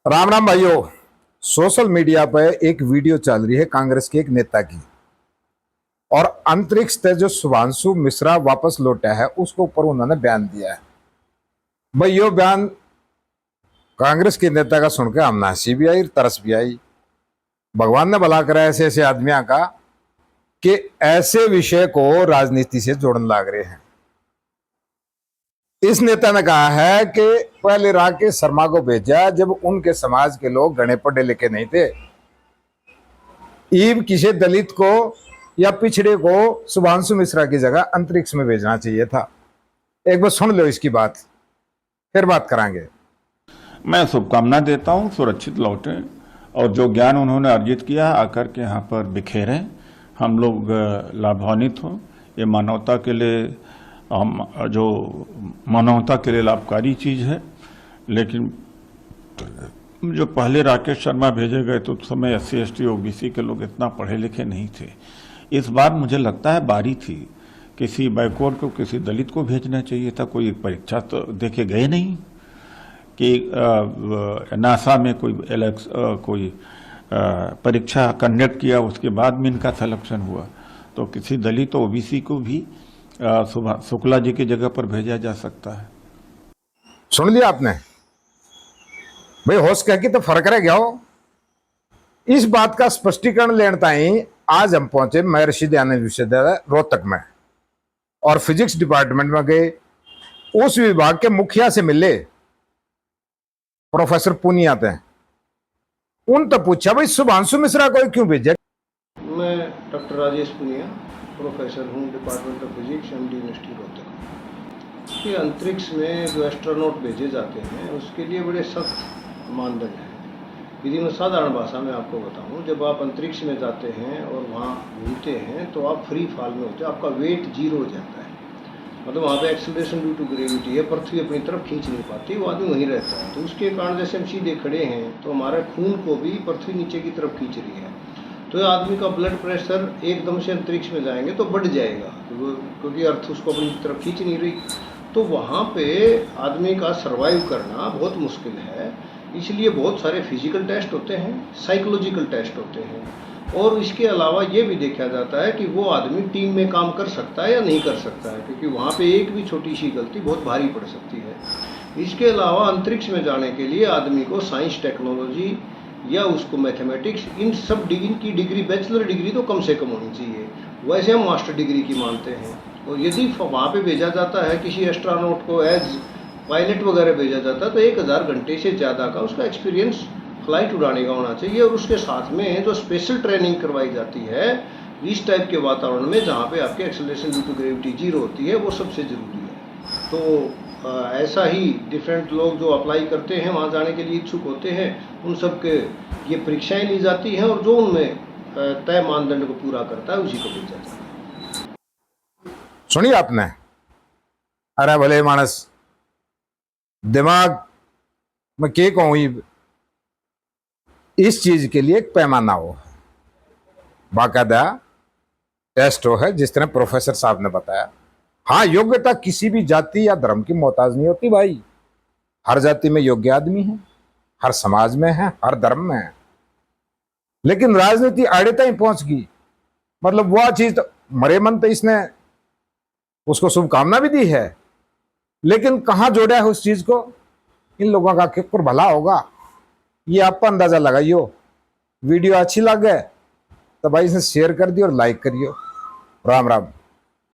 राम राम भाइयों। Social media पर एक वीडियो चल रही है कांग्रेस के एक नेता की, और अंतरिक्ष से जो शुभांशु मिश्रा वापस लौटा है उसके ऊपर उन्होंने बयान दिया है। भाई यो बयान कांग्रेस के नेता का सुनकर हम हंसी भी आई, तरस भी आई। भगवान ने भला करा ऐसे ऐसे आदमियों का कि ऐसे विषय को राजनीति से जोड़ने लग रहे हैं। इस नेता ने कहा है कि पहले राकेश शर्मा को भेजा जब उनके समाज के लोग गणे पढ़े लिखे नहीं थे। ईब किसी दलित को या पिछड़े को शुभांशु मिश्रा की जगह अंतरिक्ष में भेजना चाहिए था। एक बार सुन लो इसकी बात, फिर बात करांगे। मैं शुभकामना देता हूँ, सुरक्षित लौटें और जो ज्ञान उन्होंने अर्जित किया आकर के यहाँ पर बिखेरें, हम लोग लाभान्वित हों। ये मानवता के लिए जो मानवता के लिए लाभकारी चीज़ है। लेकिन जो पहले राकेश शर्मा भेजे गए तो उस समय SC ST OBC के लोग इतना पढ़े लिखे नहीं थे। इस बार मुझे लगता है बारी थी किसी बैकवर्ड को, किसी दलित को भेजना चाहिए था। कोई परीक्षा तो देके गए नहीं कि नासा में कोई परीक्षा कंडक्ट किया, उसके बाद में इनका सिलेक्शन हुआ। तो किसी दलित OBC को भी शुक्ला जी की जगह पर भेजा जा सकता है। सुन लिया आपने भाई, होश कह के तो फर्क रह गया हो। इस बात का स्पष्टीकरण लेने ताई आज हम पहुंचे महर्षि दयानंद विश्वविद्यालय रोहतक में, और फिजिक्स डिपार्टमेंट में गए। उस विभाग के मुखिया से मिले, प्रोफेसर पुनिया थे। उन तो पूछा भाई शुभांशु मिश्रा को क्यों भेजा। मैं डॉक्टर राजेश पुनिया प्रोफेसर हूँ, department of physics, MD university Rohtak. कि अंतरिक्ष में जो एस्ट्रोनॉट भेजे जाते हैं उसके लिए बड़े सख्त मानदंड हैं। यदि मैं साधारण भाषा में आपको बताऊं, जब आप अंतरिक्ष में जाते हैं और वहाँ घूमते हैं तो आप फ्री फॉल में होते हैं, आपका वेट जीरो हो जाता है। मतलब वहाँ पे एक्सेलरेशन ड्यू टू ग्रेविटी है, पृथ्वी अपनी तरफ खींच नहीं पाती, वो आदमी वहीं रहता है। तो उसके कारण जैसे हम सीधे खड़े हैं तो हमारे खून को भी पृथ्वी नीचे की तरफ खींच रही है। तो आदमी का ब्लड प्रेशर एकदम से अंतरिक्ष में जाएंगे तो बढ़ जाएगा, क्योंकि अर्थ उसको अपनी तरफ खींच नहीं रही। तो वहाँ पे आदमी का सर्वाइव करना बहुत मुश्किल है। इसलिए बहुत सारे फिजिकल टेस्ट होते हैं, साइकोलॉजिकल टेस्ट होते हैं, और इसके अलावा ये भी देखा जाता है कि वो आदमी टीम में काम कर सकता है या नहीं कर सकता है, क्योंकि वहाँ पे एक भी छोटी सी गलती बहुत भारी पड़ सकती है। इसके अलावा अंतरिक्ष में जाने के लिए आदमी को साइंस, टेक्नोलॉजी या उसको मैथमेटिक्स, इन सब की डिग्री, बैचलर डिग्री तो कम से कम होनी चाहिए। वैसे हम मास्टर डिग्री की मानते हैं। और यदि वहाँ पे भेजा जाता है किसी एस्ट्रोनॉट को एज पायलट वगैरह भेजा जाता है तो 1000 घंटे से ज़्यादा का उसका एक्सपीरियंस फ्लाइट उड़ाने का होना चाहिए। और उसके साथ में जो स्पेशल ट्रेनिंग करवाई जाती है इस टाइप के वातावरण में जहाँ पे आपके acceleration due to gravity zero होती है, वो सबसे ज़रूरी है। तो ऐसा ही डिफरेंट लोग जो अप्लाई करते हैं, वहाँ जाने के लिए इच्छुक होते हैं, उन सब के ये परीक्षाएं ली जाती हैं और जो उनमें तय मानदंड को पूरा करता है उसी को भेजा जाता है। सुनिए आपने, अरे भले मानस दिमाग में के कहूं, इस चीज के लिए एक पैमाना हो, बाकायदा टेस्ट हो है, जिस तरह प्रोफेसर साहब ने बताया। हाँ, योग्यता किसी भी जाति या धर्म की मोहताज नहीं होती भाई। हर जाति में योग्य आदमी है, हर समाज में है, हर धर्म में है। लेकिन राजनीति आड़े तक पहुंच गई। मतलब वह चीज तो मरे मन तो इसने उसको शुभकामना भी दी है, लेकिन कहां जोड़ा है उस चीज को। इन लोगों का कितना भला होगा ये आप अंदाजा लगाइयो। वीडियो अच्छी लगे तो भाई इसे शेयर कर दियो और लाइक करियो। राम राम।